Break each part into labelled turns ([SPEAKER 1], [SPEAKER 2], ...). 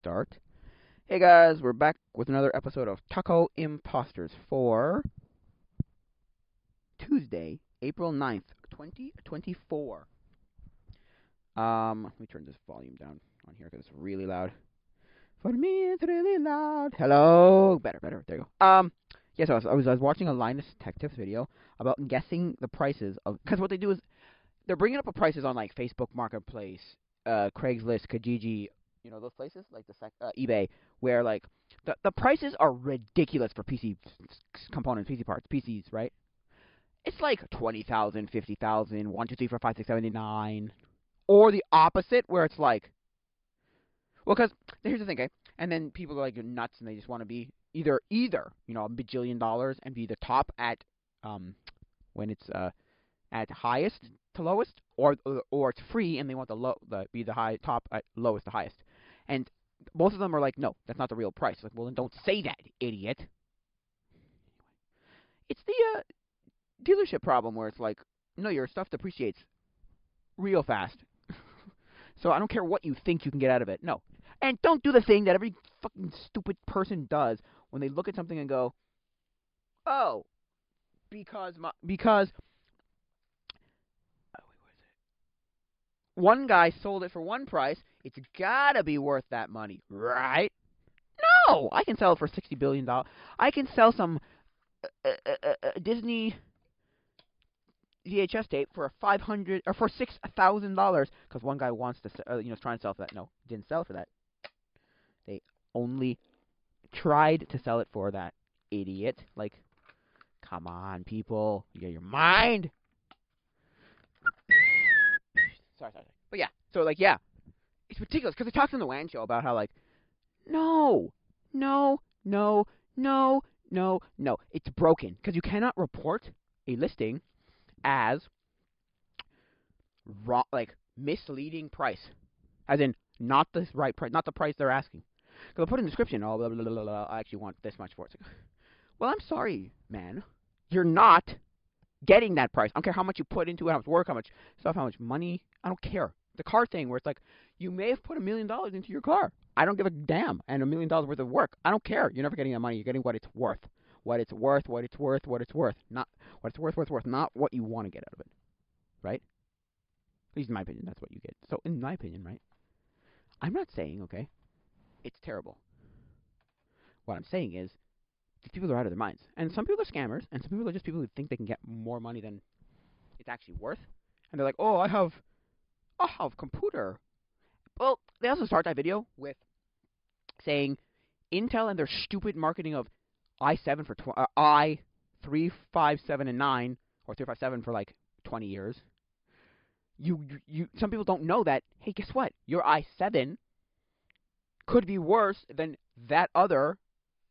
[SPEAKER 1] Start. Hey guys, we're back with another episode of Taco Imposters for Tuesday, April 9th, 2024. Let me turn this volume down on here because it's really loud. For me, it's really loud. Hello, better. There you go. Yeah, so I was watching a Linus Tech Tips video about guessing the prices of, because what they do is they're bringing up the prices on like Facebook Marketplace, Craigslist, Kijiji, those places like eBay, where like the prices are ridiculous for PC components, PC parts, PCs, right? It's like 20,000, 50,000, 1, 2, 3, 4, 5, 6, 7, 8, 9, or the opposite, where it's like, well, because here's the thing, okay, and then people are like nuts and they just want to be either a bajillion dollars and be the top at when it's at highest to lowest, or it's free and they want be the high top at lowest to highest. And most of them are like, no, that's not the real price. Like, well, then don't say that, idiot. It's the dealership problem where it's like, no, your stuff depreciates real fast. So I don't care what you think you can get out of it. No. And don't do the thing that every fucking stupid person does when they look at something and go, oh, because one guy sold it for one price, it's gotta be worth that money, right? No, I can sell it for $60 billion. I can sell some Disney VHS tape for $500 or for $6,000 because one guy wants to, trying to sell for that. No, didn't sell for that. They only tried to sell it for that. Idiot! Like, come on, people, you got your mind. Sorry. But yeah, so like, yeah, it's ridiculous because they talked on the WAN show about how like, no, no, no, no, no, it's broken because you cannot report a listing as wrong, like misleading price, as in not the right price, not the price they're asking. Because they'll put in the description, oh, blah, blah, blah, blah, I actually want this much for it. Like, well, I'm sorry, man. You're not getting that price. I don't care how much you put into it, how much work, how much stuff, how much money. I don't care. The car thing where it's like, you may have put $1 million into your car. I don't give a damn. And $1 million worth of work. I don't care. You're never getting that money. You're getting what it's worth. What it's worth. Not what it's worth. Not what you want to get out of it. Right? At least in my opinion, that's what you get. So, in my opinion, right? I'm not saying, okay, it's terrible. What I'm saying is, these people are out of their minds. And some people are scammers, and some people are just people who think they can get more money than it's actually worth. And they're like, oh, I have computer. Well, they also start that video with saying Intel and their stupid marketing of i7 for i357 and 9 or 357 for like 20 years. Some people don't know that. Hey, guess what? Your i7 could be worse than that other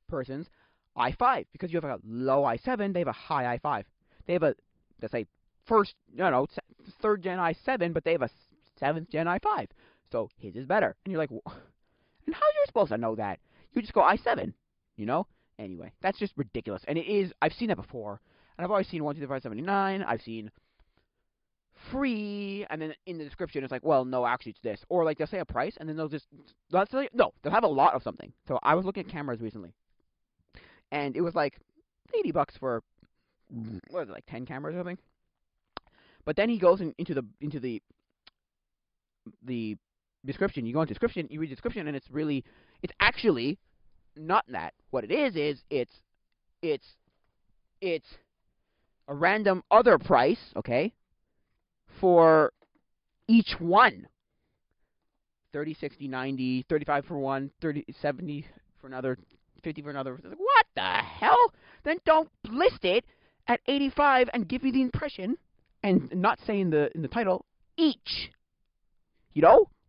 [SPEAKER 1] person's i5 because you have a low i7, they have a high i5. They have a, let's say, third gen i7, but they have a 7th gen i5. So his is better. And you're like, and how you're supposed to know that? You just go i7, Anyway, that's just ridiculous. And it is, I've seen that before. And I've always seen 12579. I've seen free, and then in the description it's like, well, no, actually it's this. Or like they'll say a price, and then they'll have a lot of something. So I was looking at cameras recently, and it was like $80 for, what is it, like 10 cameras or something. But then he goes into the description. You go into description, you read the description, and it's actually not that. What it is it's a random other price, okay, for each one. 30, 60, 90, 35 for one, 30, 70 for another, 50 for another. What the hell? Then don't list it at 85 and give me the impression, and not say in the title, each.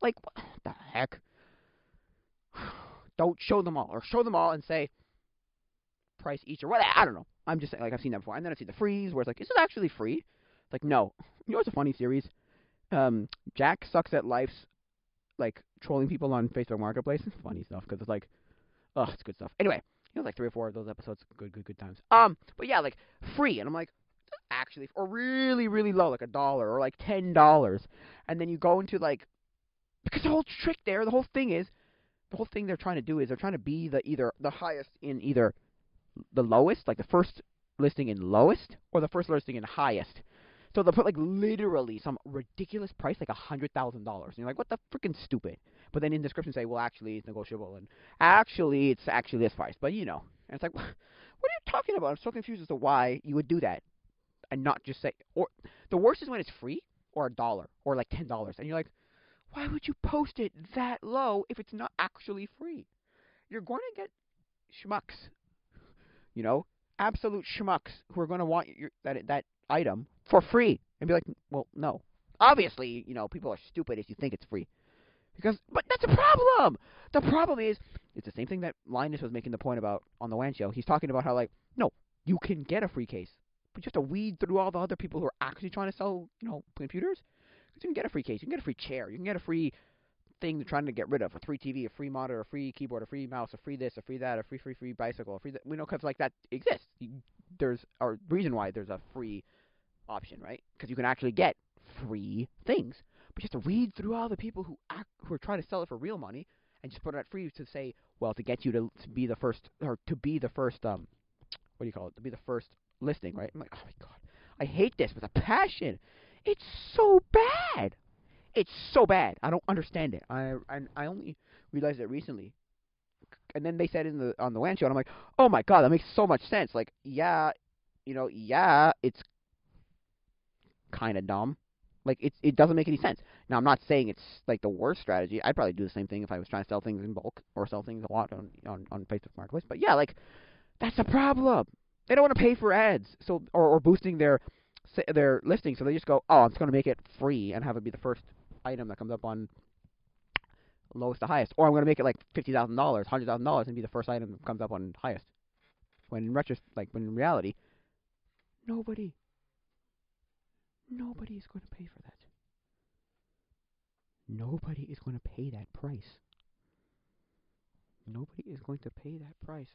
[SPEAKER 1] Like, what the heck? Don't show them all, or show them all and say price each, or what? I don't know. I'm just saying, like, I've seen that before. And then I've seen the freeze, where it's like, is this actually free? Like, no. It's a funny series. Jack Sucks at Life's, like, trolling people on Facebook Marketplace. It's funny stuff, because it's like, it's good stuff. Anyway, like 3 or 4 of those episodes. Good times. But yeah, like, free. And I'm like, actually, or really, really low, like $1, or like $10. And then you go into, like, because the whole trick there, the whole thing is, the whole thing they're trying to do is they're trying to be the highest in either the lowest, like the first listing in lowest, or the first listing in highest. So they'll put like literally some ridiculous price, like $100,000, and you're like, what the freaking stupid? But then in the description say, well, actually it's negotiable, and actually it's actually this price. But and it's like, what are you talking about? I'm so confused as to why you would do that and not just say. Or the worst is when it's free or $1 or like $10, and you're like, why would you post it that low if it's not actually free? You're going to get schmucks, you know, absolute schmucks who are going to want that item for free and be like, well, no. Obviously, people are stupid if you think it's free. But that's a problem. The problem is, it's the same thing that Linus was making the point about on the WAN show. He's talking about how, like, no, you can get a free case, but you have to weed through all the other people who are actually trying to sell, computers. Because you can get a free case, you can get a free chair, you can get a free thing they're trying to get rid of, a free TV, a free monitor, a free keyboard, a free mouse, a free this, a free that, a free bicycle, a free that. We know because like that exists. There's a reason why there's a free option, right? Because you can actually get free things, but you have to weed through all the people who are trying to sell it for real money and just put it at free to say, well, to get you to be the first, or to be the first, what do you call it? To be the first listing, right? I'm like, oh my god, I hate this with a passion. It's so bad. It's so bad. I don't understand it. I only realized it recently. And then they said on the WAN show, and I'm like, oh my god, that makes so much sense. Like, yeah, it's kind of dumb. Like, it doesn't make any sense. Now, I'm not saying it's like the worst strategy. I'd probably do the same thing if I was trying to sell things in bulk or sell things a lot on Facebook Marketplace. But yeah, like, that's a problem. They don't want to pay for ads, so or boosting their listing, so they just go, oh, I'm just going to make it free and have it be the first item that comes up on lowest to highest, or I'm going to make it like $50,000, $100,000, and be the first item that comes up on highest. When in reality, nobody is going to pay for that. Nobody is going to pay that price. Nobody is going to pay that price.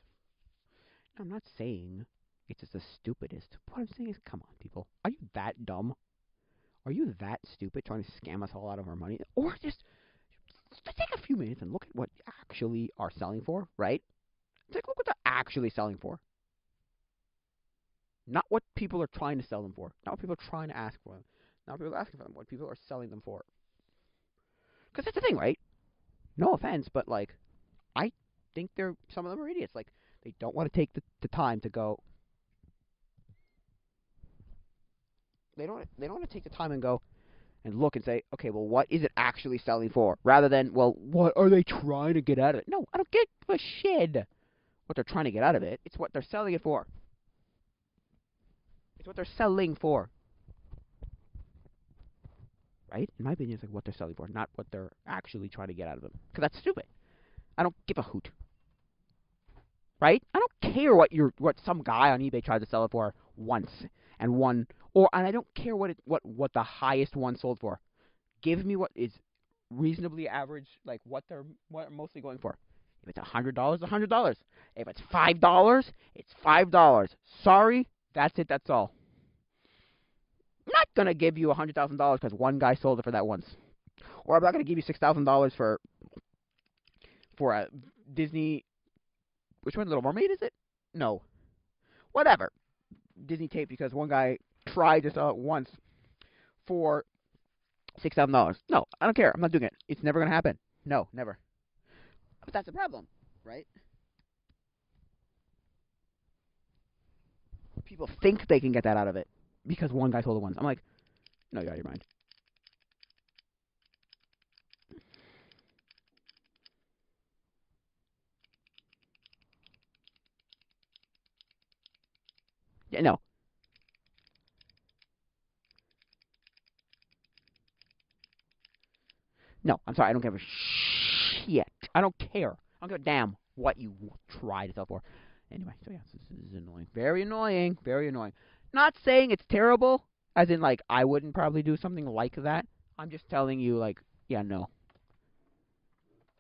[SPEAKER 1] Now, I'm not saying it's just the stupidest. What I'm saying is, come on, people. Are you that dumb? Are you that stupid trying to scam us all out of our money? Or just take a few minutes and look at what you actually are selling for, right? Take a look what they're actually selling for. Not what people are trying to sell them for. Not what people are trying to ask for them. Not what people are asking for them. What people are selling them for. Because that's the thing, right? No offense, but, like, I think some of them are idiots. Like, they don't want to take the time to go. They don't want to take the time and go and look and say, okay, well, what is it actually selling for? Rather than, well, what are they trying to get out of it? No, I don't give a shit what they're trying to get out of it. It's what they're selling it for. It's what they're selling for. Right? In my opinion, it's like what they're selling for, not what they're actually trying to get out of them. Because that's stupid. I don't give a hoot. Right? I don't care what some guy on eBay tried to sell it for once and I don't care what the highest one sold for. Give me what is reasonably average, like what they're mostly going for. If it's $100, $100. If it's $5, it's $5. Sorry, that's it. That's all. I'm not gonna give you $100,000 because one guy sold it for that once, or I'm not gonna give you $6,000 for a Disney. Which one, Little Mermaid? Is it? No, whatever. Disney tape because one guy tried to sell it once for $6,000. No, I don't care. I'm not doing it. It's never gonna happen. No, never. But that's the problem, right? People think they can get that out of it because one guy sold it once. I'm like, no, you're out of your mind. Yeah, no. No, I'm sorry. I don't give a shit. I don't care. I don't give a damn what you try to sell for. Anyway, so yeah, this is annoying. Very annoying. Very annoying. Not saying it's terrible, as in, like, I wouldn't probably do something like that. I'm just telling you, like, yeah, no.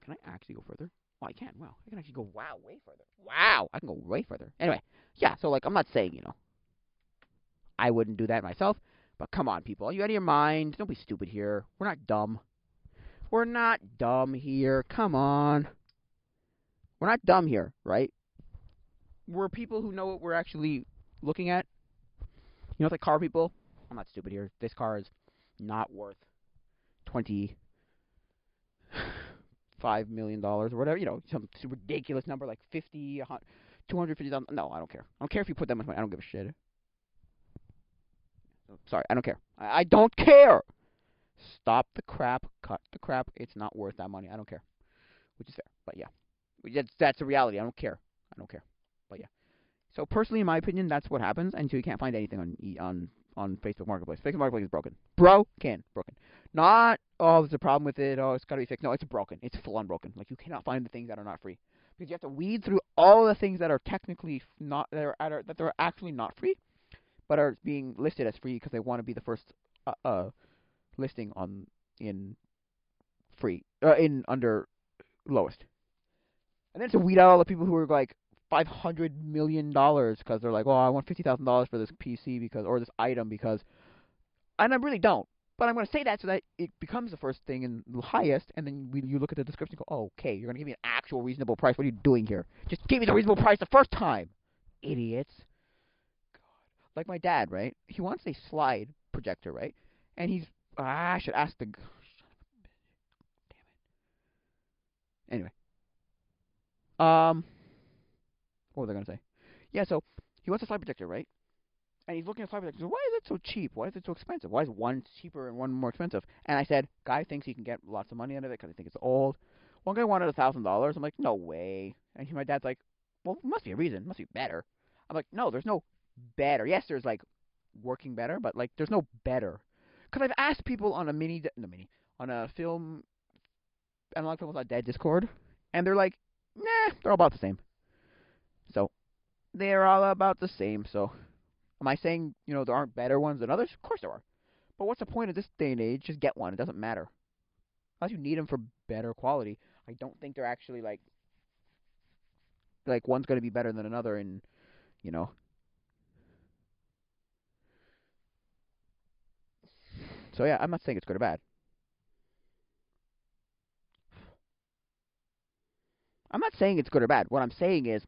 [SPEAKER 1] Can I actually go further? Oh, I can. Wow. I can actually go, way further. Wow. I can go way further. Anyway, yeah, so, like, I'm not saying, I wouldn't do that myself. But come on, people. Are you out of your mind? Don't be stupid here. We're not dumb. We're not dumb here. Come on. We're not dumb here, right? We're people who know what we're actually looking at. You know, like car people. I'm not stupid here. This car is not worth $25 million or whatever. You know, some ridiculous number like 50, 250,000. No, I don't care. I don't care if you put that much money. I don't give a shit. Sorry, I don't care. I don't care. Stop the crap. Cut the crap. It's not worth that money. I don't care. Which is fair, but yeah, that's the reality. I don't care. I don't care. But yeah. So personally, in my opinion, that's what happens until you can't find anything on Facebook Marketplace. Facebook Marketplace is broken. Broken. Not, oh, there's a problem with it. Oh, it's got to be fixed. No, it's broken. It's full on broken. Like you cannot find the things that are not free because you have to weed through all the things that are technically not that they're actually not free, but are being listed as free because they want to be the first listing on in free in under lowest. And then to weed out all the people who are like $500 million because they're like, oh, I want $50,000 for this PC or this item because, and I really don't. But I'm going to say that so that it becomes the first thing and the highest, and then you look at the description and go, oh, okay, you're going to give me an actual reasonable price. What are you doing here? Just give me the reasonable price the first time, idiots. God. Like my dad, right? He wants a slide projector, right? And I should ask the. Damn it. Anyway. What was I going to say? Yeah, so he wants a slide projector, right? And he's looking at slide projectors. So why is it so cheap? Why is it so expensive? Why is one cheaper and one more expensive? And I said, guy thinks he can get lots of money out of it because he thinks it's old. One guy wanted $1,000. I'm like, no way. And my dad's like, well, must be a reason. Must be better. I'm like, no, there's no better. Yes, there's like working better, but like there's no better. Because I've asked people on on a film, analog films on dead Discord, and they're like, nah, they're all about the same. So they're all about the same. So am I saying, there aren't better ones than others? Of course there are. But what's the point of this day and age? Just get one. It doesn't matter. Unless you need them for better quality. I don't think they're actually like one's going to be better than another and, So yeah, I'm not saying it's good or bad. I'm not saying it's good or bad. What I'm saying is,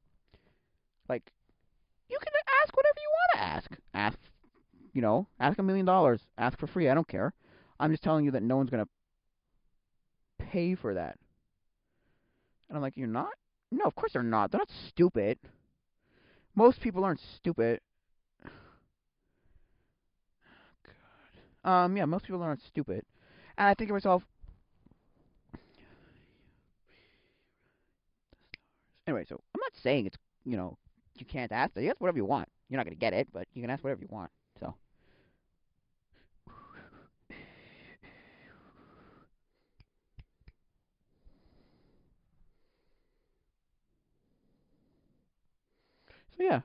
[SPEAKER 1] like, you can ask whatever you want to ask. Ask $1 million. Ask for free. I don't care. I'm just telling you that no one's going to pay for that. And I'm like, you're not? No, of course they're not. They're not stupid. Most people aren't stupid. God. Yeah, most people aren't stupid. And I think to myself, anyway, so I'm not saying it's, you can't ask. You ask whatever you want. You're not going to get it, but you can ask whatever you want. So yeah.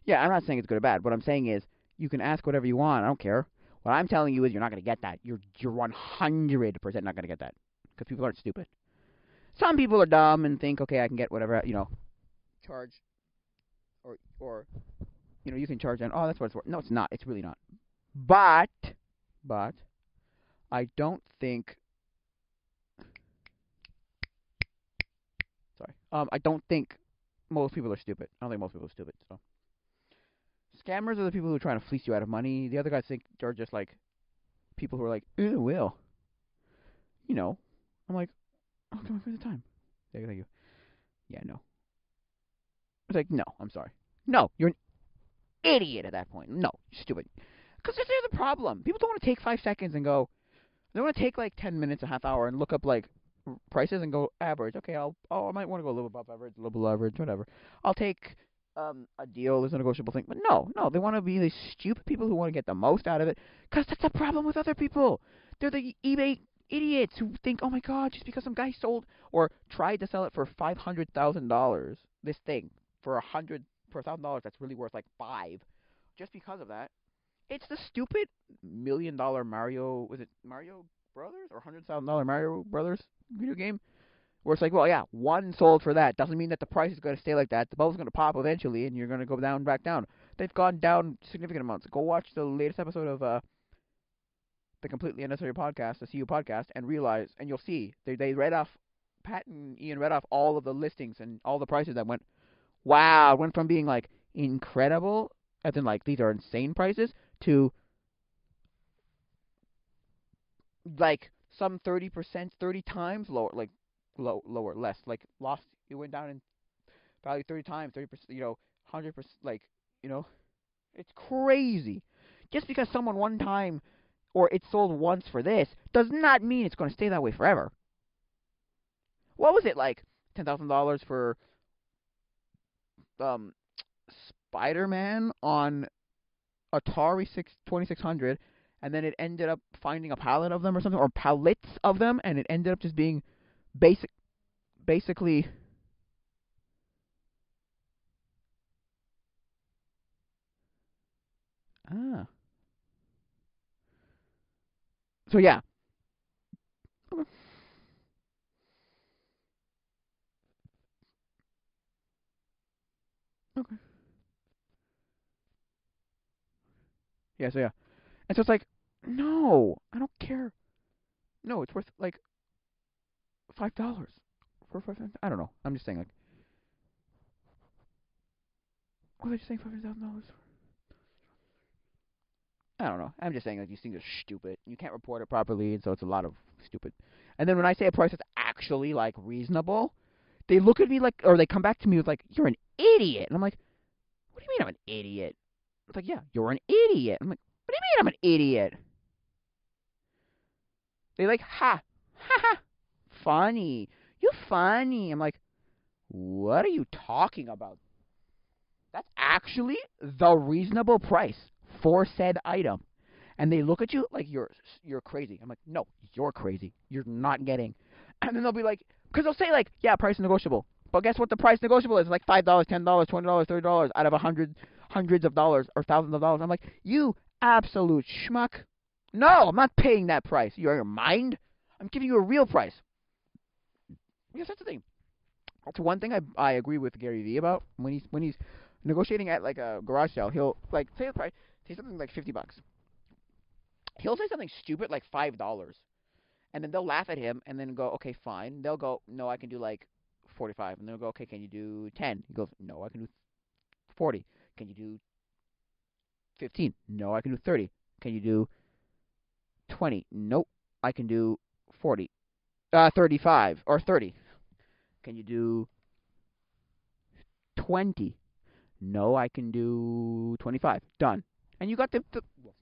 [SPEAKER 1] Yeah, I'm not saying it's good or bad. What I'm saying is you can ask whatever you want. I don't care. What I'm telling you is you're not going to get that. You're 100% not going to get that because people aren't stupid. Some people are dumb and think, okay, I can get whatever, charge or you can charge and oh, that's what it's worth. No, it's not. It's really not. But I don't think. Sorry. I don't think most people are stupid. I don't think most people are stupid. So. Scammers are the people who are trying to fleece you out of money. The other guys think are just like people who are like, will. I'm like, oh, come on, for the time. Thank you. Yeah, no. It's like, no, I'm sorry. No, you're an idiot at that point. No, you're stupid. Because this is the problem. People don't want to take 5 seconds and go. They want to take like 10 minutes, a half hour, and look up like prices and go average. Okay, I might want to go a little above average, a little below average, whatever. I'll take a deal is a negotiable thing. But no, they want to be these stupid people who want to get the most out of it. Because that's the problem with other people. They're the eBay idiots who think, oh my god, just because some guy sold or tried to sell it for $500,000, this thing for $1,000 that's really worth like $5, just because of that. It's the stupid $1 million Mario. Was it Mario Brothers or $100,000 Mario Brothers video game, where it's like, well, yeah, one sold for that doesn't mean that the price is going to stay like that. The bubble's going to pop eventually, and you're going to go down, back down. They've gone down significant amounts. Go watch the latest episode of the Completely Unnecessary Podcast, the CU podcast, and realize, and you'll see they read off. Pat and Ian read off all of the listings and all the prices that went. Wow, it went from being like incredible, as in like these are insane prices, to like some 30%, 30 times lower, like lower, less, like lost. It went down in value 30 times, 30%, 100%, like, it's crazy. Just because someone one time or it sold once for this does not mean it's going to stay that way forever. What was it like? $10,000 for Spider-Man on Atari 2600, and then it ended up finding a pallet of them or something, or pallets of them, and it ended up just being basically. Ah. So yeah. Okay. Okay. Yeah. So yeah. And so it's like, no, I don't care. No, it's worth like $5 for 5. I don't know. I'm just saying like. What are they saying? $500,000. I don't know. I'm just saying like these things are stupid. You can't report it properly, and so it's a lot of stupid. And then when I say a price that's actually like reasonable, they look at me like, or they come back to me with like, "You're an idiot," and I'm like, "What do you mean I'm an idiot?" It's like, "Yeah, you're an idiot." I'm like, "What do you mean I'm an idiot?" They like, "Ha, ha, ha, funny, you funny." I'm like, "What are you talking about? That's actually the reasonable price for said item." And they look at you like you're crazy. I'm like, no, you're crazy. You're not getting. And then they'll be like, because they'll say like, yeah, price negotiable. But guess what? The price negotiable is like $5, $10, $20, $30 out of hundreds of dollars or thousands of dollars. I'm like, you absolute schmuck. No, I'm not paying that price. You're out of your mind. I'm giving you a real price. Yes, that's the thing. That's one thing I agree with Gary Vee about when he's negotiating at like a garage sale. He'll like say the price, say something like $50. He'll say something stupid like $5, and then they'll laugh at him, and then go, okay, fine. They'll go, no, I can do like 45, and they'll go, okay, can you do 10? He goes, no, I can do 40. Can you do 15? No, I can do 30. Can you do 20? Nope, I can do 40. 35 or 30. Can you do 20? No, I can do 25. Done. And you got the right.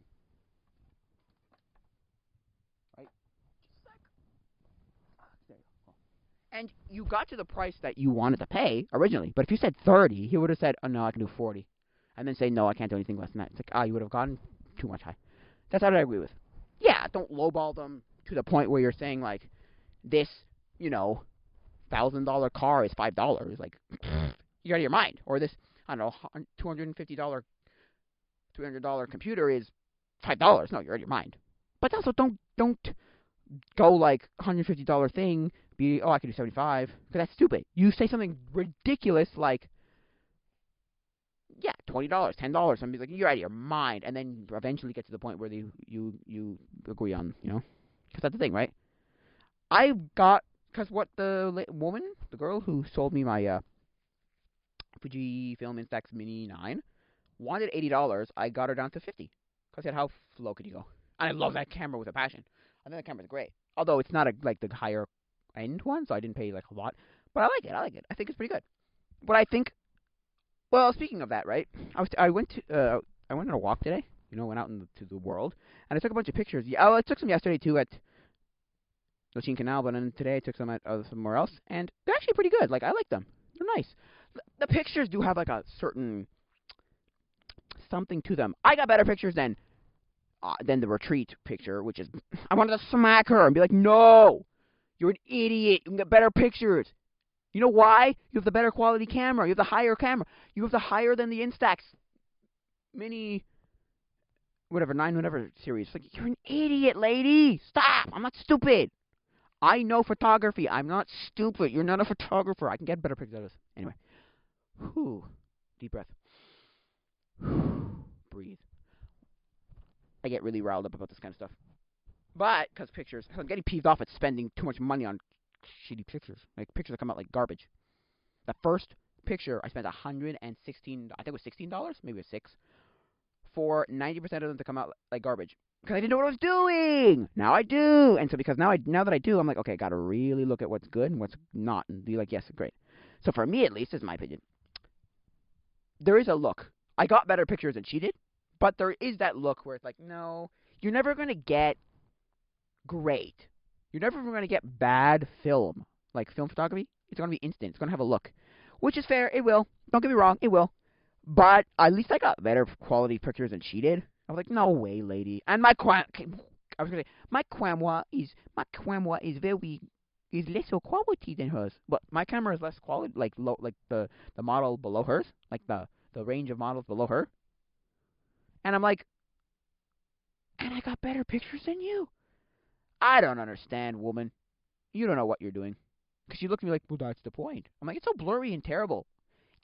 [SPEAKER 1] And you got to the price that you wanted to pay originally. But if you said 30, he would have said, oh, no, I can do 40. And then say, no, I can't do anything less than that. It's like, you would have gone too much high. That's what I agree with. Yeah, don't lowball them to the point where you're saying, like, this, $1,000 car is $5. Like, you're out of your mind. Or this, I don't know, $250, $300 computer is $5. No, you're out of your mind. But also, don't go like $150 thing. I can do 75. Because that's stupid. You say something ridiculous like, yeah, $20, $10. And be like, you're out of your mind. And then eventually get to the point where you agree on, Because that's the thing, right? Because what the girl who sold me my Fujifilm Instax Mini 9 wanted $80. I got her down to 50. Because I said, how low could you go? And I love that camera with a passion. I think that camera's great. Although it's not like the higher end one, so I didn't pay like a lot. But I like it. I think it's pretty good. But I think, well, speaking of that, right? I went on a walk today. Went out into the world, and I took a bunch of pictures. Yeah, I took some yesterday too at Lachine Canal, but then today I took some at somewhere else, and they're actually pretty good. Like, I like them. They're nice. The pictures do have like a certain something to them. I got better pictures than the retreat picture, which is I wanted to smack her and be like, no, you're an idiot. You can get better pictures. You know why? You have the better quality camera. You have the higher camera. You have the higher than the Instax Mini. whatever, 9 whatever series. It's like, you're an idiot, lady! Stop! I'm not stupid! I know photography. I'm not stupid. You're not a photographer. I can get better pictures of this. Anyway. Whew. Deep breath. Breathe. I get really riled up about this kind of stuff. But, because pictures, I'm getting peeved off at spending too much money on shitty pictures. Like, pictures that come out like garbage. The first picture, I spent $116, I think it was $16, maybe it was $6, for 90% of them to come out like garbage. Because I didn't know what I was doing! Now I do! And so because now that I do, I'm like, okay, I gotta really look at what's good and what's not, and be like, yes, great. So for me, at least, this is my opinion. There is a look. I got better pictures than she did, but there is that look where it's like, no, you're never gonna get great. You're never gonna get bad film. Like film photography, it's gonna be instant. It's gonna have a look. Which is fair, it will. Don't get me wrong, it will. But at least I got better quality pictures than she did. I was like, no way, lady. And my camera is less quality than hers. But my camera is less quality, like low, like the model below hers, like the range of models below her. And I'm like, and I got better pictures than you. I don't understand, woman. You don't know what you're doing. Because she looked at me like, well, that's the point. I'm like, it's so blurry and terrible.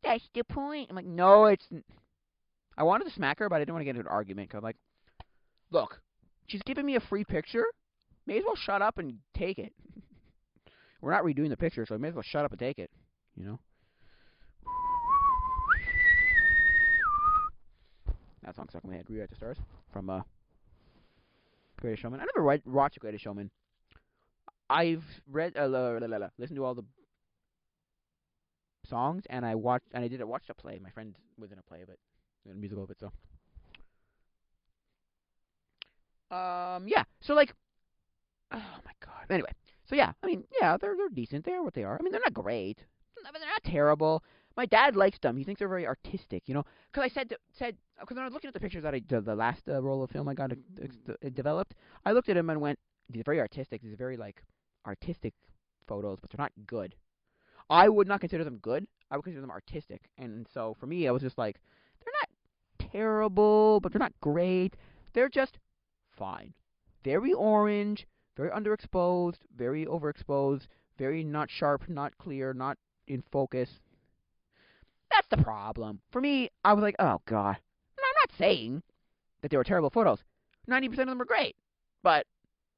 [SPEAKER 1] That's the point. I'm like, no, it's... I wanted to smack her, but I didn't want to get into an argument. Because I'm like, look, she's giving me a free picture. May as well shut up and take it. We're not redoing the picture, so I may as well shut up and take it. You know? That song stuck in my head. Rewrite the Stars from Greatest Showman. I never watched Greatest Showman. I've read, listened to all the songs, and I watched a play. My friend was in a play of it, in a musical of it. So, yeah. So like, oh my god. Anyway, so yeah. I mean, yeah, they're decent. They're what they are. I mean, they're not great, but they're not terrible. My dad likes them. He thinks they're very artistic, you know. Because I said because when I was looking at the pictures that the last roll of film I got developed, I looked at them and went, these are very artistic. These are very like artistic photos, but they're not good. I would not consider them good. I would consider them artistic. And so for me, I was just like, they're not terrible, but they're not great. They're just fine. Very orange, very underexposed, very overexposed, very not sharp, not clear, not in focus. That's the problem. For me, I was like, oh god. And I'm not saying that they were terrible photos. 90% of them were great. But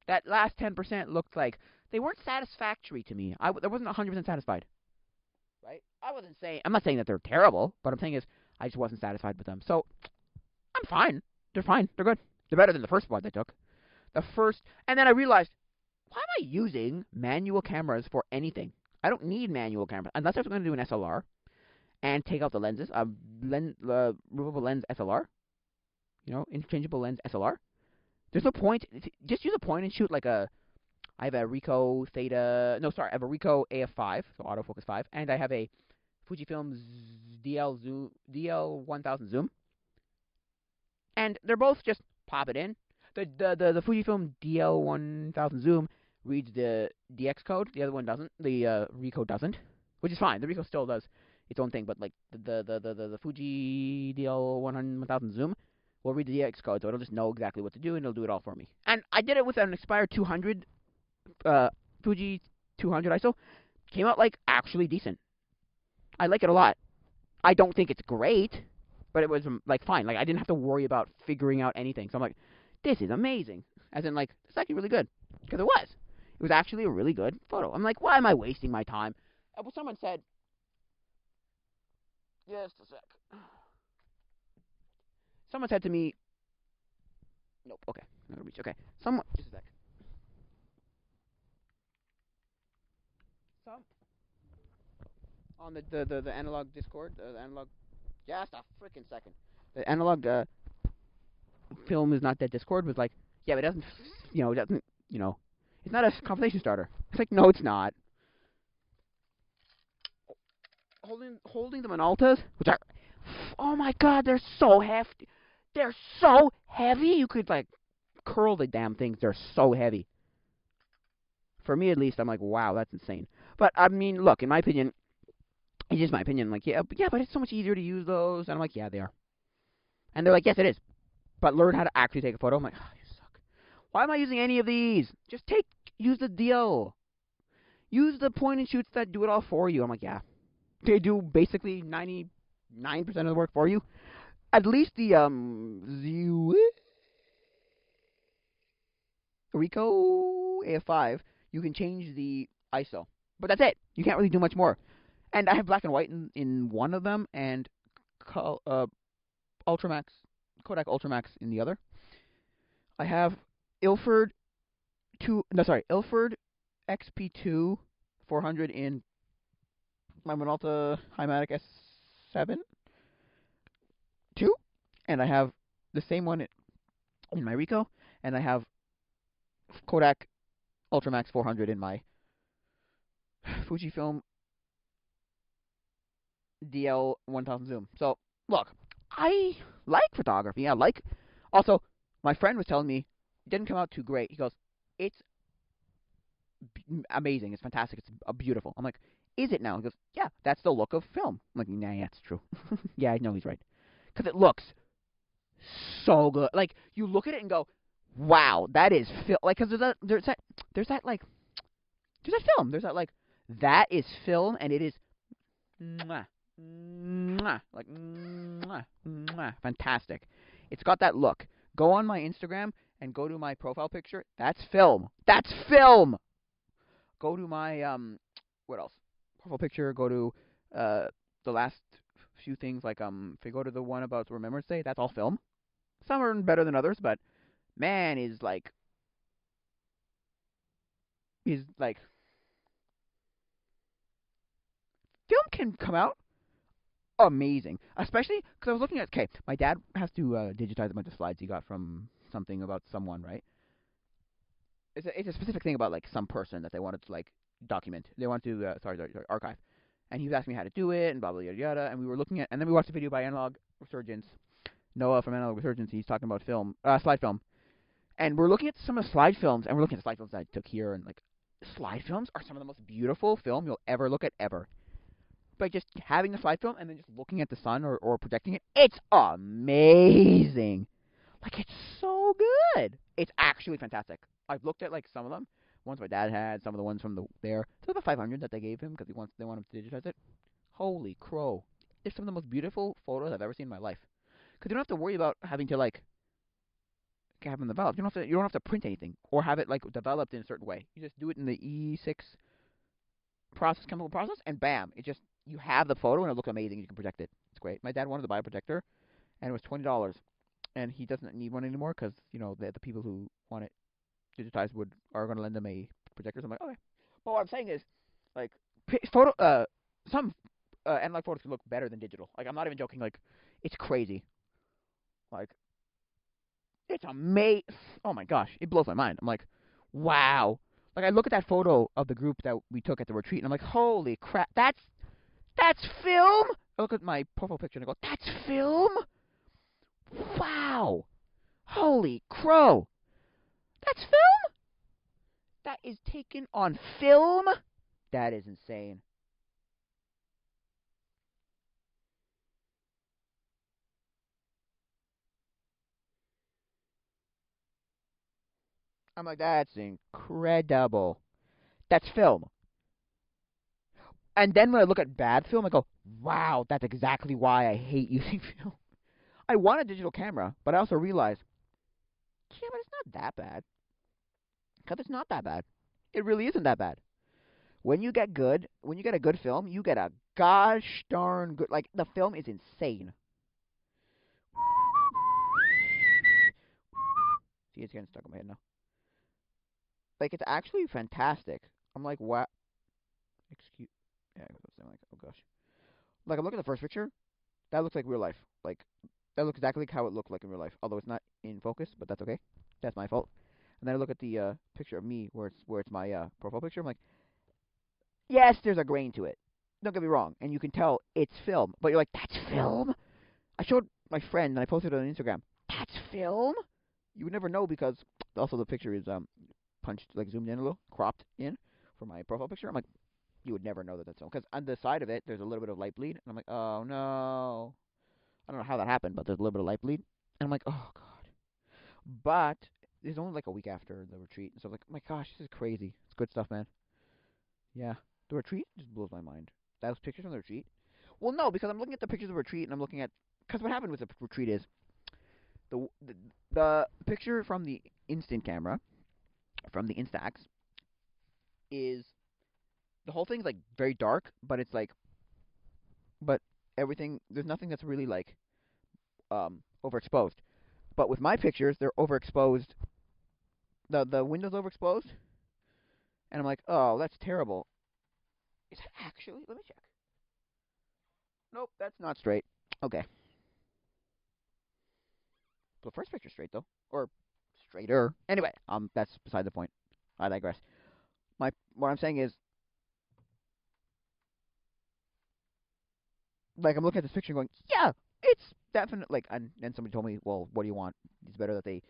[SPEAKER 1] that last 10% looked like they weren't satisfactory to me. I wasn't 100% satisfied. Right? I'm not saying that they're terrible, but I'm saying is I just wasn't satisfied with them. So, I'm fine. They're fine. They're good. They're better than the first one they took. And then I realized, why am I using manual cameras for anything? I don't need manual cameras. Unless I was going to do an SLR and take out the lenses, removable lens SLR. You know, interchangeable lens SLR. There's no point. Just use a point and shoot like I have a Ricoh I have a Ricoh AF5, so autofocus 5, and I have a Fujifilm DL1000 zoom. And they're both just pop it in. The Fujifilm DL1000 zoom reads the DX code. The other one doesn't. The Ricoh doesn't, which is fine. The Ricoh still does its own thing, but like the Fuji DL1000 zoom will read the DX code, so it'll just know exactly what to do, and it'll do it all for me. And I did it with an Aspire 200, Fuji 200 ISO. Came out, like, actually decent. I like it a lot. I don't think it's great, but it was, like, fine. Like, I didn't have to worry about figuring out anything. So I'm like, this is amazing. As in, like, it's actually really good. Because it was. It was actually a really good photo. I'm like, why am I wasting my time? Someone said, just a sec. Someone said to me, nope, okay, I'm gonna reach, okay. Just a sec. On the analog Discord, the analog, just a freaking second. The analog film is not that Discord was like, yeah, but it doesn't, it's not a conversation starter. It's like, no, it's not. Holding the Minoltas, which are, oh my god, they're so hefty. They're so heavy, you could, like, curl the damn things. They're so heavy. For me, at least, I'm like, wow, that's insane. But, I mean, look, in my opinion, it's just my opinion. Like, yeah, but it's so much easier to use those. And I'm like, yeah, they are. And they're like, yes, it is. but learn how to actually take a photo. I'm like, oh, you suck. Why am I using any of these? Just use the DL. Use the point and shoots that do it all for you. I'm like, yeah. They do basically 99% of the work for you. At least the Ricoh AF5, you can change the ISO. But that's it. You can't really do much more. And I have black and white in one of them, and Ultramax, Kodak Ultramax in the other. I have Ilford XP2 400 in my Minolta Hymatic S7 2, and I have the same one in my Ricoh, and I have Kodak Ultramax 400 in my Fujifilm DL 1000 zoom. So, look, I like photography. I like. Also, my friend was telling me it didn't come out too great. He goes, it's amazing. It's fantastic. It's beautiful. I'm like, is it now? He goes, yeah, that's the look of film. I'm like, nah, yeah, it's true. Yeah, I know he's right. Because it looks so good. Like, you look at it and go, wow, that is film. Like, because there's that film. There's that, like, that is film, and it is mwah, mwah, like, mwah, mwah, fantastic. It's got that look. Go on my Instagram and go to my profile picture. That's film. That's film. Go to my what else? Profile picture. Go to the last few things, like if you go to the one about Remembrance Day, that's all film. Some are better than others, but man is like film can come out amazing, especially because I was looking at. Okay, my dad has to digitize a bunch of slides he got from something about someone, right? It's a specific thing about like some person that they wanted to like document. They want to sorry, archive. And he was asking me how to do it and blah blah yada yada. And we were looking at, and then we watched a video by Analog Resurgence, Noah from Analog Resurgence. He's talking about film, slide film. And we're looking at some of the slide films, and we're looking at the slide films that I took here, and like slide films are some of the most beautiful film you'll ever look at ever. By just having a slide film and then just looking at the sun or projecting it, it's amazing. Like, it's so good. It's actually fantastic. I've looked at like some of them. Ones my dad had, some of the ones from there. So the 500 that they gave him because they want him to digitize it. Holy crow! They're some of the most beautiful photos I've ever seen in my life. Because you don't have to worry about having to like have them developed. You don't have to print anything or have it like developed in a certain way. You just do it in the E6 chemical process, and bam! You have the photo and it looks amazing. You can project it. It's great. My dad wanted to buy a projector, and it was $20, and he doesn't need one anymore because the people who want it digitized are going to lend him a projector. So I'm like, okay. But what I'm saying is, like, some analog photos can look better than digital. Like, I'm not even joking. Like, it's crazy. Like, it's amazing. Oh my gosh, it blows my mind. I'm like, wow. Like, I look at that photo of the group that we took at the retreat, and I'm like, holy crap, that's film. I look at my profile picture and I go, that's film. Wow. Holy crow. That's film? That is taken on film? That is insane. I'm like, that's incredible. That's film. And then when I look at bad film, I go, wow, that's exactly why I hate using film. I want a digital camera, but I also realize, yeah, but it's not that bad. Because it's not that bad. It really isn't that bad. When you get a good film, you get a gosh darn good. Like, the film is insane. See, it's getting stuck in my head now. Like, it's actually fantastic. I'm like, what? Excuse. Yeah, I'm like, oh gosh. Like, I look at the first picture. That looks like real life. Like, that looks exactly like how it looked like in real life. Although it's not in focus, but that's okay. That's my fault. And then I look at the picture of me where it's my profile picture. I'm like, yes, there's a grain to it. Don't get me wrong, and you can tell it's film. But you're like, that's film? I showed my friend, and I posted it on Instagram. That's film? You would never know because also the picture is punched, like zoomed in a little, cropped in for my profile picture. I'm like, you would never know that that's film. Because on the side of it, there's a little bit of light bleed. And I'm like, oh no. I don't know how that happened, but there's a little bit of light bleed. And I'm like, oh god. But it's only like a week after the retreat, so I'm like, oh my gosh, this is crazy. It's good stuff, man. Yeah, the retreat just blows my mind. Those pictures from the retreat. Well, no, because I'm looking at the pictures of the retreat, and I'm looking at because what happened with the retreat is the the, the picture from the instant camera from the Instax is the whole thing's like very dark, but it's like but everything there's nothing that's really like overexposed. But with my pictures, they're overexposed. The window's overexposed, and I'm like, oh, that's terrible. Is it actually? Let me check. Nope, that's not straight. Okay, the first picture's straight though, or straighter. Anyway, that's beside the point. I digress. What I'm saying is, like, I'm looking at this picture and going, yeah, it's definitely like. And somebody told me, well, what do you want? It's better that they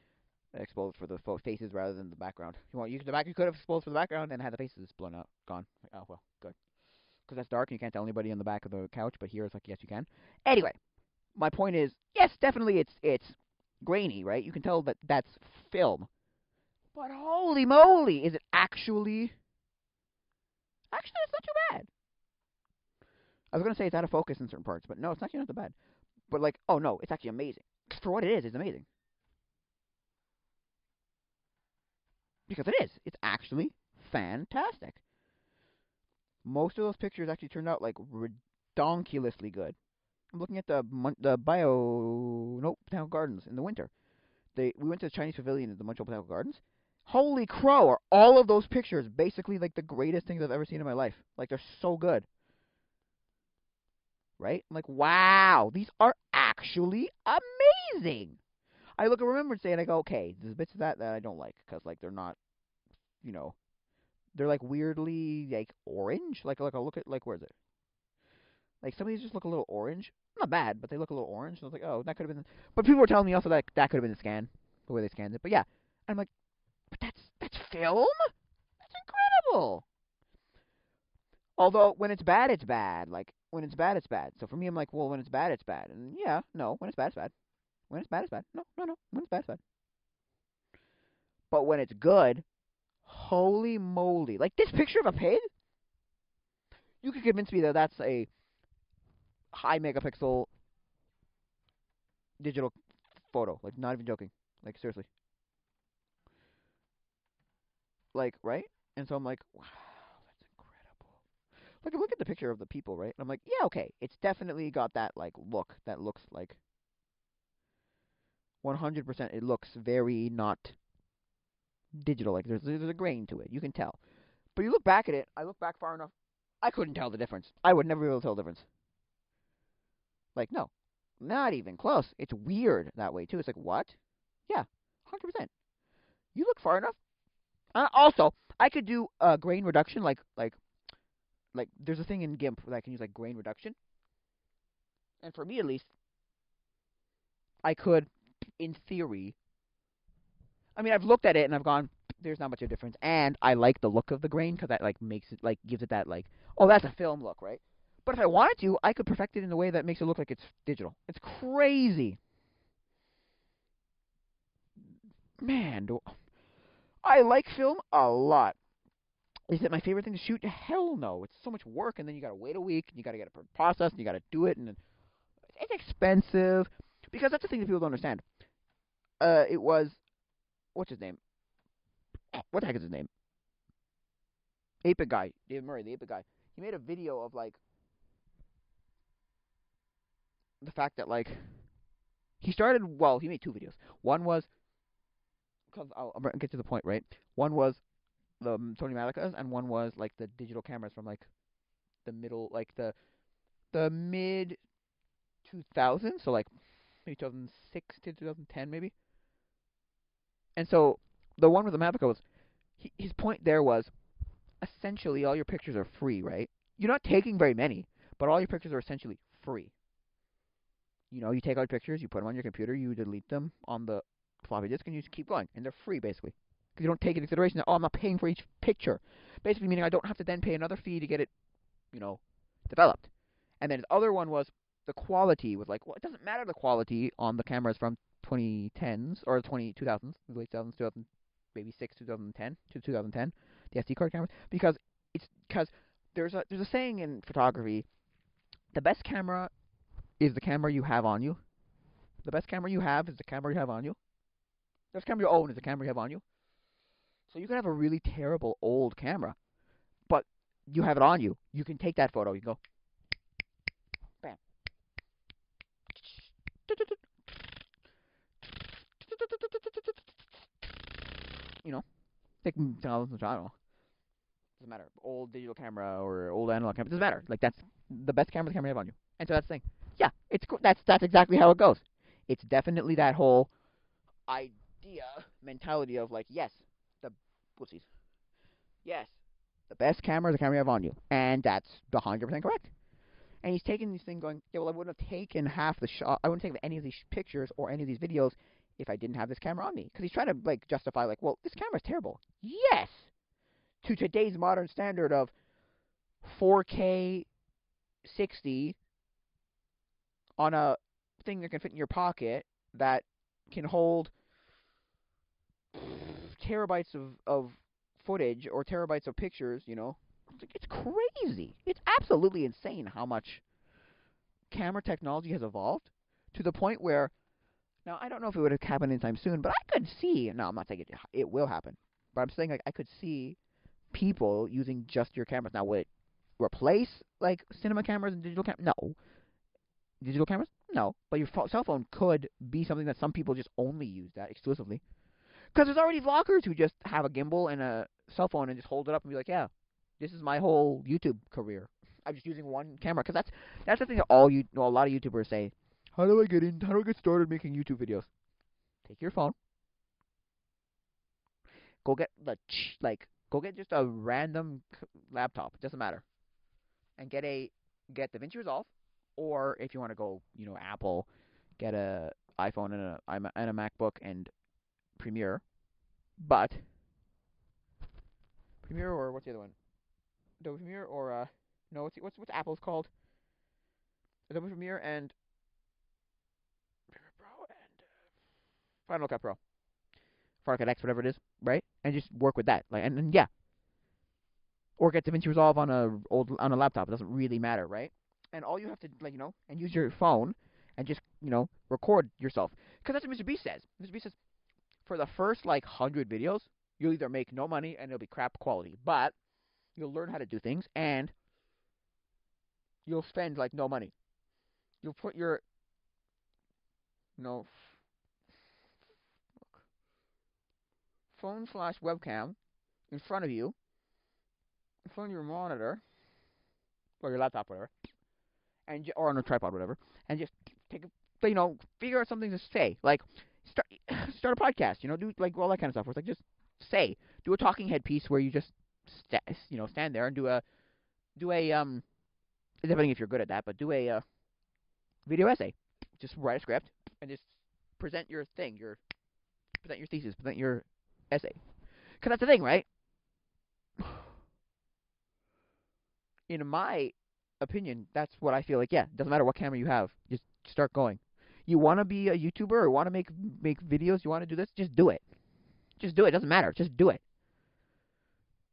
[SPEAKER 1] exposed for the faces rather than the background. You could have exposed for the background and had the faces blown out, gone. Like, oh well, good, because that's dark and you can't tell anybody on the back of the couch. But here it's like, yes, you can. Anyway, my point is, yes, definitely, it's grainy, right? You can tell that that's film. But holy moly, is it actually? Actually, it's not too bad. I was gonna say it's out of focus in certain parts, but no, it's actually not that bad. But like, oh no, it's actually amazing. For what it is, it's amazing. Because it is. It's actually fantastic. Most of those pictures actually turned out like redonkulously good. I'm looking at the botanical gardens in the winter. We went to the Chinese pavilion at the Montreal Botanical Gardens. Holy crow! Are all of those pictures basically like the greatest things I've ever seen in my life? Like they're so good, right? I'm like, wow, these are actually amazing. I look at Remembrance Day and I go, okay, there's bits of that I don't like because like they're not, you know, they're like weirdly like orange. Like I'll look at like where is it? Like some of these just look a little orange. Not bad, but they look a little orange. And I was like, oh, that could have been. But people were telling me also that could have been the scan, the way they scanned it. But yeah, I'm like, but that's film. That's incredible. Although when it's bad, it's bad. Like when it's bad, it's bad. So for me, I'm like, well, when it's bad, it's bad. And yeah, no, when it's bad, it's bad. When it's bad, it's bad. No, no, no. When it's bad, it's bad. But when it's good, holy moly! Like this picture of a pig, you could convince me that that's a high megapixel digital photo. Like not even joking. Like seriously. Like right? And so I'm like, wow, that's incredible. Like I look at the picture of the people, right? And I'm like, yeah, okay, it's definitely got that like look that looks like 100%. It looks very not digital. Like there's a grain to it. You can tell. But you look back at it. I look back far enough. I couldn't tell the difference. I would never be able to tell the difference. Like no, not even close. It's weird that way too. It's like what? Yeah, 100%. You look far enough. Also, I could do grain reduction, like there's a thing in GIMP that I can use like grain reduction, and for me at least, I could, in theory. I mean, I've looked at it and I've gone, there's not much of a difference, and I like the look of the grain because that like makes it like gives it that like, oh, that's a film look, right? But if I wanted to, I could perfect it in a way that makes it look like it's digital. It's crazy, man. I like film a lot. Is it my favorite thing to shoot? Hell no. It's so much work, and then you gotta wait a week, and you gotta get it processed, and you gotta do it, and it's expensive. Because that's the thing that people don't understand. It was what's his name? What the heck is his name? Ape guy, David Murray, the Ape guy. He made a video of like the fact that like he started. Well, he made two videos. One was because I'll get to the point, right? One was the Sony Malicas, and one was like the digital cameras from like the middle, like the mid 2000s, so like maybe 2006 to 2010 maybe. And so the one with the Mavica was his point there was essentially all your pictures are free, right? You're not taking very many, but all your pictures are essentially free. You know, you take out pictures, you put them on your computer, you delete them on the floppy disk, and you just keep going, and they're free basically because you don't take into consideration that, oh, I'm not paying for each picture. Basically meaning I don't have to then pay another fee to get it, you know, developed. And then the other one was the quality was like, well, it doesn't matter the quality on the cameras from 2010s or 2000s, late 2000s, maybe 2010 to 2010, the SD card cameras, because there's a saying in photography: the best camera is the camera you have on you. The best camera you have is the camera you have on you. The best camera you own is the camera you have on you. So you can have a really terrible old camera, but you have it on you. You can take that photo. You can go, bam. You know, take thousands. I don't know. Doesn't matter. Old digital camera or old analog camera. Doesn't matter. Like that's the best camera the camera you have on you. And so that's the thing. Yeah, it's that's exactly how it goes. It's definitely that whole idea mentality of like, yes, the whoopsies. Yes, the best camera is the camera you have on you, and that's 100% correct. And he's taking these things going, yeah, well, I wouldn't have taken half the shot. I wouldn't take any of these pictures or any of these videos if I didn't have this camera on me. Because he's trying to like justify, like, well, this camera's terrible. Yes, to today's modern standard of 4K 60 on a thing that can fit in your pocket that can hold terabytes of footage or terabytes of pictures, you know. It's crazy. It's absolutely insane how much camera technology has evolved to the point where, now I don't know if it would have happened anytime soon, but I could see, no, I'm not saying it will happen, but I'm saying like I could see people using just your cameras. Now, would it replace like cinema cameras and digital cameras? No. Digital cameras? No. But your cell phone could be something that some people just only use that exclusively. Because there's already vloggers who just have a gimbal and a cell phone and just hold it up and be like, yeah, this is my whole YouTube career. I'm just using one camera. Because that's the thing that a lot of YouTubers say. How do I get started making YouTube videos? Take your phone. Go get go get just a random laptop. It doesn't matter. And get DaVinci Resolve. Or if you want to go, Apple, get a iPhone and a MacBook and Premiere. But Premiere, or what's the other one? Adobe Premiere, or no, what's Apple's called? Adobe Premiere and Premiere Pro and Final Cut Pro, Final Cut X, whatever it is, right? And just work with that, like, and yeah, or get DaVinci Resolve on a laptop. It doesn't really matter, right? And all you have to and use your phone and just record yourself, because that's what Mr. Beast says. Mr. Beast says for the first 100 videos, you'll either make no money and it'll be crap quality, but you'll learn how to do things and you'll spend no money. You'll put your phone/webcam in front of you, in front of your monitor or your laptop, whatever, or on a tripod, whatever, and just take figure out something to say, like start a podcast, do all that kind of stuff. Where it's just do a talking head piece where you just stand there and do a depending if you're good at that, but do a video essay. Just write a script and just present your thing, present your thesis, present your essay. Because that's the thing, right? In my opinion, that's what I feel like. Yeah, doesn't matter what camera you have, just start going. You want to be a YouTuber or want to make videos, you want to do this, just do it. Just do it. Doesn't matter. Just do it.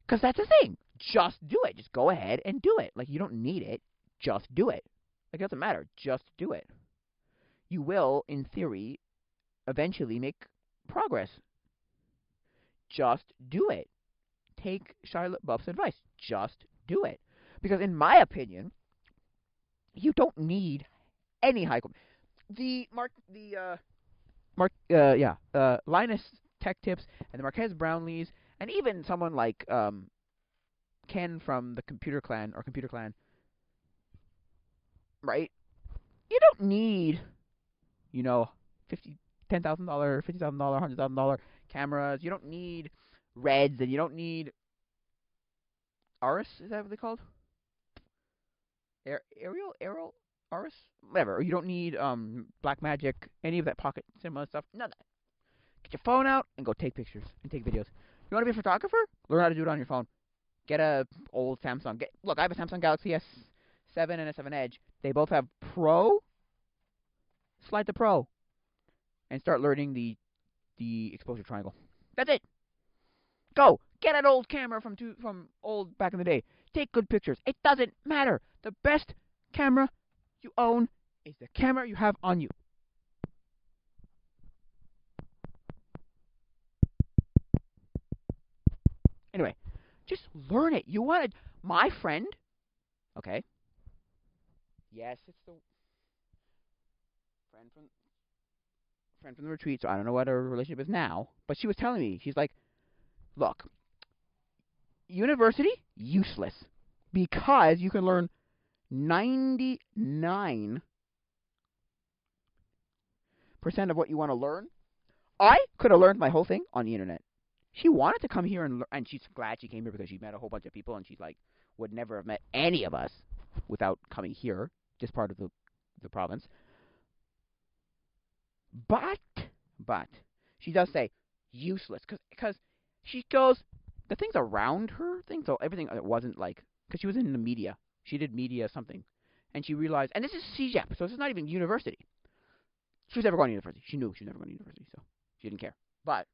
[SPEAKER 1] Because that's the thing. Just do it. Just go ahead and do it. You don't need it. Just do it. It doesn't matter. Just do it. You will, in theory, eventually make progress. Just do it. Take Charlotte Buff's advice. Just do it. Because in my opinion, you don't need any high quality. Linus Tech Tips and the Marquez Brownlees and even someone like Ken from the Computer Clan, right? You don't need, $10,000, $50,000, $100,000 cameras. You don't need Reds, and you don't need Aris. Is that what they're called? Ariel, Aris, whatever. Or you don't need Blackmagic, any of that pocket cinema stuff. None of that. Get your phone out and go take pictures and take videos. You want to be a photographer? Learn how to do it on your phone. Get a old Samsung. Look, I have a Samsung Galaxy S7 and S7 Edge. They both have Pro. Slide to Pro. and start learning the exposure triangle. That's it. Go get an old camera from old back in the day. Take good pictures. It doesn't matter. The best camera you own is the camera you have on you. Anyway, just learn it. You want to. My friend. Okay. Yes, it's the friend from the retreat. So I don't know what her relationship is now, but she was telling me. She's like, look, university useless because you can learn 99% of what you want to learn. I could have learned my whole thing on the internet. She wanted to come here and she's glad she came here because she met a whole bunch of people and she's like would never have met any of us without coming here, just part of the province. But she does say useless because she goes the things around her thing, so everything that wasn't like because she was in the media, she did media something, and she realized, and this is CJEP, so this is not even university. She was never going to university. She knew she was never going to university, so she didn't care. But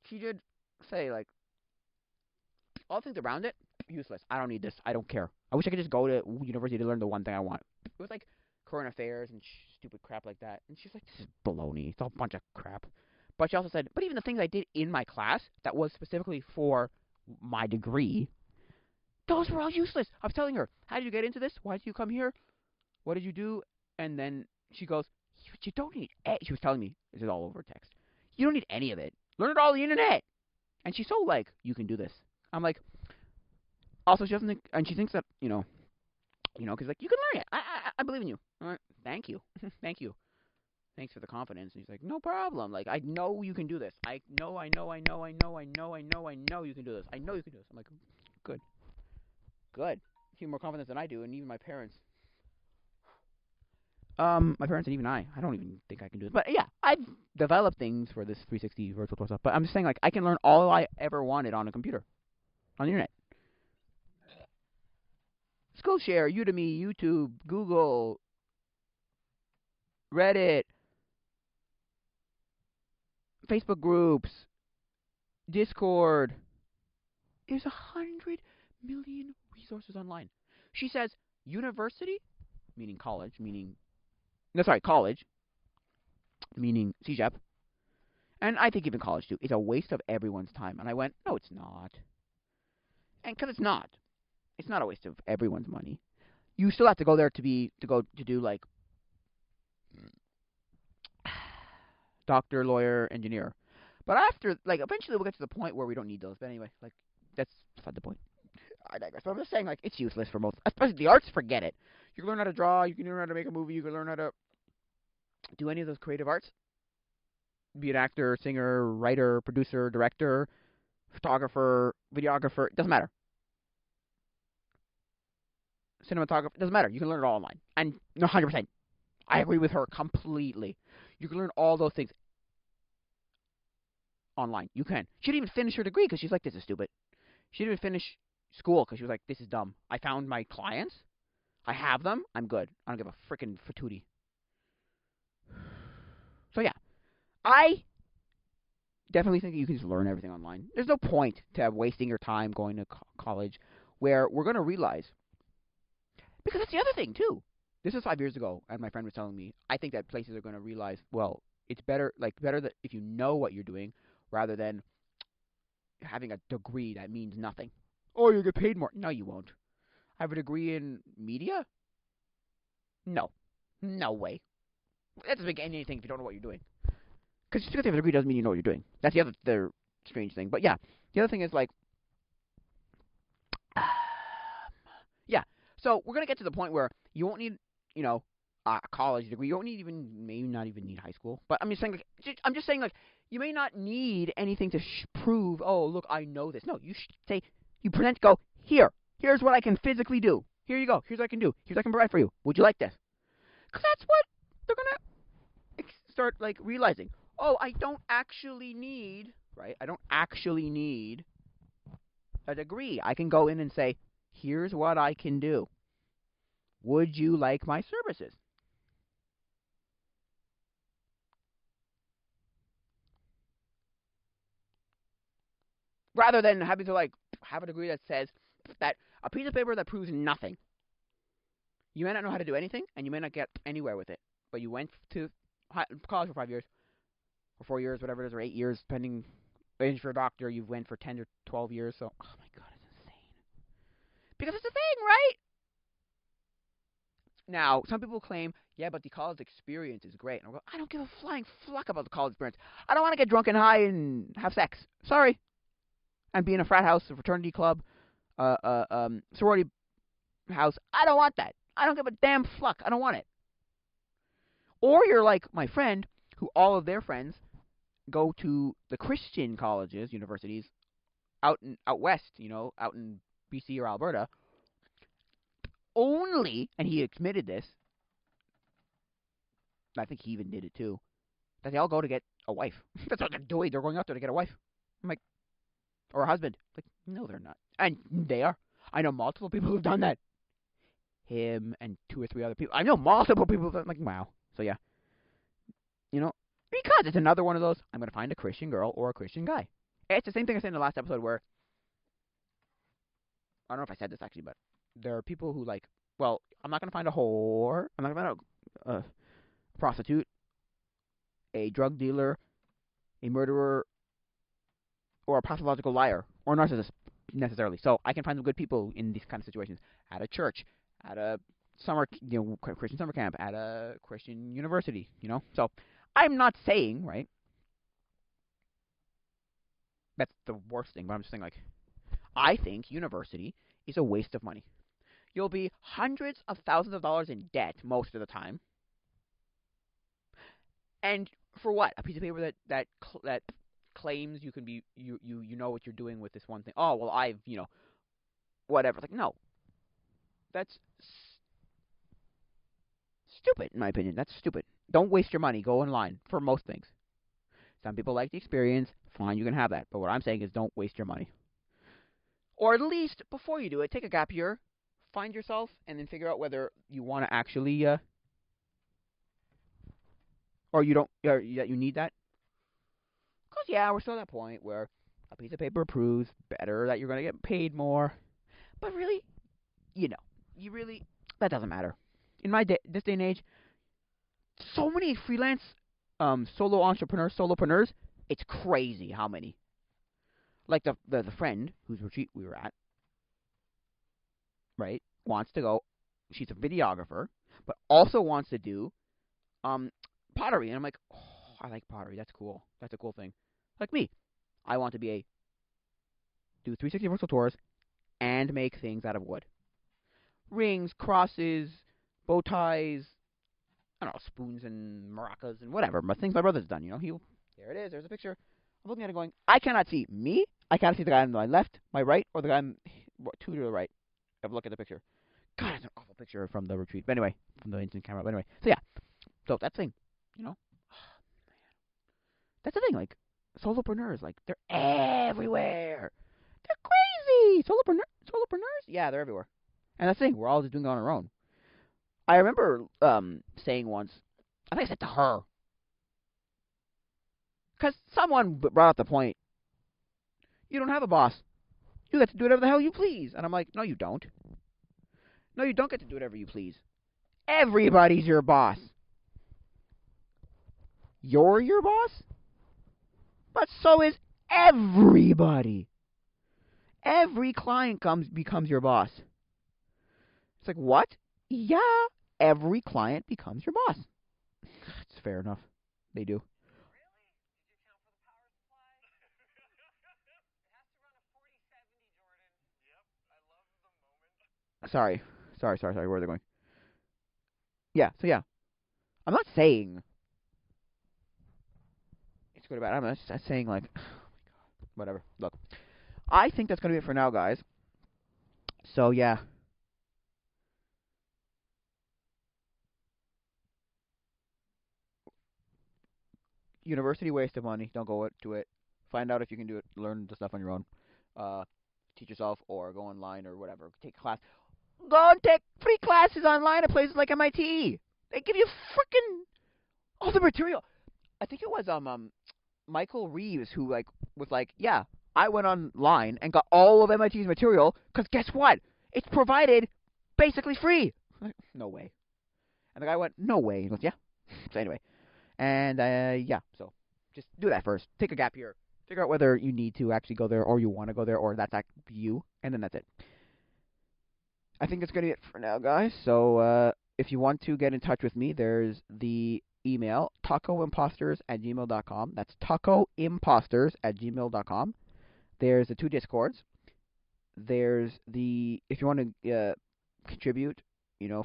[SPEAKER 1] she did say like all the things around it useless. I don't need this. I don't care. I wish I could just go to university to learn the one thing I want. It was like current affairs and stupid crap like that. And she's like, this is baloney. It's all a bunch of crap. But she also said, but even the things I did in my class that was specifically for my degree, those were all useless. I was telling her, how did you get into this? Why did you come here? What did you do? And then she goes, you don't need she was telling me, this is all over text. You don't need any of it. Learn it all on the internet. And she's so like, you can do this. I'm like, also she doesn't think, and she thinks that, because like, you can learn it. I believe in you. All right, thank you. Thank you. Thanks for the confidence. And he's like, no problem. Like, I know you can do this. I know you can do this. I know you can do this. I'm like, good. Good. You have more confidence than I do, and even my parents. My parents and even I don't even think I can do it. But yeah, I've developed things for this 360 virtual tour stuff. But I'm just saying, like, I can learn all I ever wanted on a computer, on the internet. Skillshare, Udemy, YouTube, Google, Reddit, Facebook groups, Discord. There's 100 million resources online. She says university, meaning college, college, meaning CJEP, and I think even college too, is a waste of everyone's time. And I went, no, it's not. And because it's not. It's not a waste of everyone's money. You still have to go there to do like doctor, lawyer, engineer. But after, like, eventually we'll get to the point where we don't need those. But anyway, like, that's not the point. I digress. But I'm just saying, like, it's useless for most, especially the arts. Forget it. You can learn how to draw. You can learn how to make a movie. You can learn how to do any of those creative arts. Be an actor, singer, writer, producer, director, photographer, videographer. It doesn't matter. Cinematographer. It doesn't matter. You can learn it all online. And 100%. I agree with her completely. You can learn all those things online. You can. She didn't even finish her degree because she's like, this is stupid. She didn't even finish school because she was like, this is dumb. I found my clients. I have them. I'm good. I don't give a freaking fatootie. So yeah, I definitely think you can just learn everything online. There's no point to wasting your time going to college where we're going to realize, because that's the other thing too. This was 5 years ago, and my friend was telling me, I think that places are going to realize, well, it's better that if you know what you're doing, rather than having a degree that means nothing. Oh, you'll get paid more. No, you won't. I have a degree in media? No. No way. That doesn't make anything if you don't know what you're doing. Because just because you have a degree doesn't mean you know what you're doing. That's the other strange thing. But yeah, the other thing is like, yeah. So we're gonna get to the point where you won't need, a college degree. You don't need maybe not even need high school. But I'm just saying like, you may not need anything to prove. Oh, look, I know this. No, you say you present. Go here. Here's what I can physically do. Here you go. Here's what I can do. Here's what I can provide for you. Would you like this? Because that's what they're gonna start like realizing. Oh, I don't actually need, right? I don't actually need a degree. I can go in and say, here's what I can do. Would you like my services? rather than having to like have a degree that says that a piece of paper that proves nothing. You may not know how to do anything, and you may not get anywhere with it. But you went to college for 5 years, or 4 years, whatever it is, or 8 years, depending. If you're a doctor, you went for 10 or 12 years. So, oh my god, it's insane. Because it's a thing, right? Now, some people claim, yeah, but the college experience is great. And I don't give a flying fuck about the college experience. I don't want to get drunk and high and have sex. Sorry. And be in a frat house, a fraternity club, sorority house. I don't want that. I don't give a damn fuck. I don't want it. Or you're like my friend, who all of their friends go to the Christian colleges, universities, out west, out in BC or Alberta, only, and he admitted this, I think he even did it too, that they all go to get a wife. That's what they're doing. They're going out there to get a wife. I'm like, or a husband. Like, no, they're not. And they are. I know multiple people who've done that. Him and 2 or 3 other people. I know multiple people that, like, wow. So, yeah. Because it's another one of those, I'm going to find a Christian girl or a Christian guy. It's the same thing I said in the last episode where, I don't know if I said this actually, but there are people who like, well, I'm not going to find a whore, I'm not going to find a prostitute, a drug dealer, a murderer, or a pathological liar, or narcissist, necessarily. So I can find some good people in these kind of situations. At a church, at a summer, Christian summer camp, at a Christian university, So I'm not saying, right, that's the worst thing, but I'm just saying, like, I think university is a waste of money. You'll be hundreds of thousands of dollars in debt most of the time. And for what? A piece of paper that claims you can be, you know what you're doing with this one thing. Oh, well, I've, whatever. Like, no. That's stupid, in my opinion. That's stupid. Don't waste your money. Go online for most things. Some people like the experience. Fine, you can have that. But what I'm saying is don't waste your money. Or at least, before you do it, take a gap year, find yourself, and then figure out whether you want to actually, or you don't, or that you need that. Because, yeah, we're still at that point where a piece of paper proves better that you're going to get paid more. But really, that doesn't matter. In this day and age, so many freelance solo entrepreneurs, solopreneurs, it's crazy how many. Like the friend whose retreat we were at, right, wants to go, she's a videographer, but also wants to do pottery. And I'm like, oh, I like pottery. That's cool. That's a cool thing. Like me. I want to do 360 virtual tours and make things out of wood. Rings, crosses, bow ties, I don't know, spoons and maracas and whatever. Things my brother's done, there it is, there's a picture. I'm looking at it going, I cannot see me, I cannot see the guy on my left, my right, or the guy to the right. Have a look at the picture. God, it's an awful picture from the retreat. But anyway, from the instant camera. But anyway, so yeah. So that's the thing, That's the thing, like, solopreneurs, like, they're everywhere. They're crazy! Solopreneurs? Yeah, they're everywhere. And that's the thing, we're all just doing it on our own. I remember saying once, I think I said to her, because someone brought up the point, you don't have a boss. You get to do whatever the hell you please. And I'm like, no, you don't. No, you don't get to do whatever you please. Everybody's your boss. You're your boss? But so is everybody. Every client becomes your boss. It's like, what? Yeah, every client becomes your boss. It's fair enough. They do. Sorry. Where are they going? Yeah, so yeah. I'm not saying it's good or bad. I'm just saying, like, oh my god. Whatever. Look. I think that's going to be it for now, guys. So, yeah. University waste of money. Don't go to it. Find out if you can do it. Learn the stuff on your own. Teach yourself or go online or whatever. Take a class. Go and take free classes online at places like MIT. They give you freaking all the material. I think it was Michael Reeves who was like, yeah, I went online and got all of MIT's material because guess what? It's provided basically free. Like, no way. And the guy went, no way. He goes, yeah. So anyway, and yeah, so just do that first. Take a gap year. Figure out whether you need to actually go there or you want to go there or that's you, and then that's it. I think that's going to be it for now, guys. So if you want to get in touch with me, there's the email, tacoimposters@gmail.com. That's tacoimposters@gmail.com. There's the 2 Discords. There's the, if you want to contribute,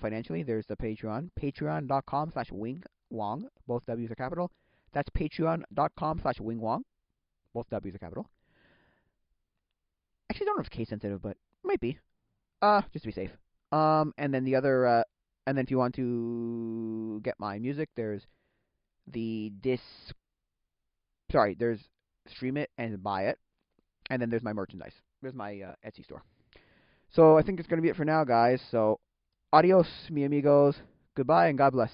[SPEAKER 1] financially, there's the Patreon, patreon.com/wingwong. Both W's are capital. That's patreon.com/wingwong. Both W's are capital. Actually, I don't know if it's case sensitive, but it might be. Just to be safe. And then the other, and then if you want to get my music, there's there's stream it and buy it, and then there's my merchandise. There's my Etsy store. So I think it's going to be it for now, guys. So adios, mi amigos. Goodbye and God bless.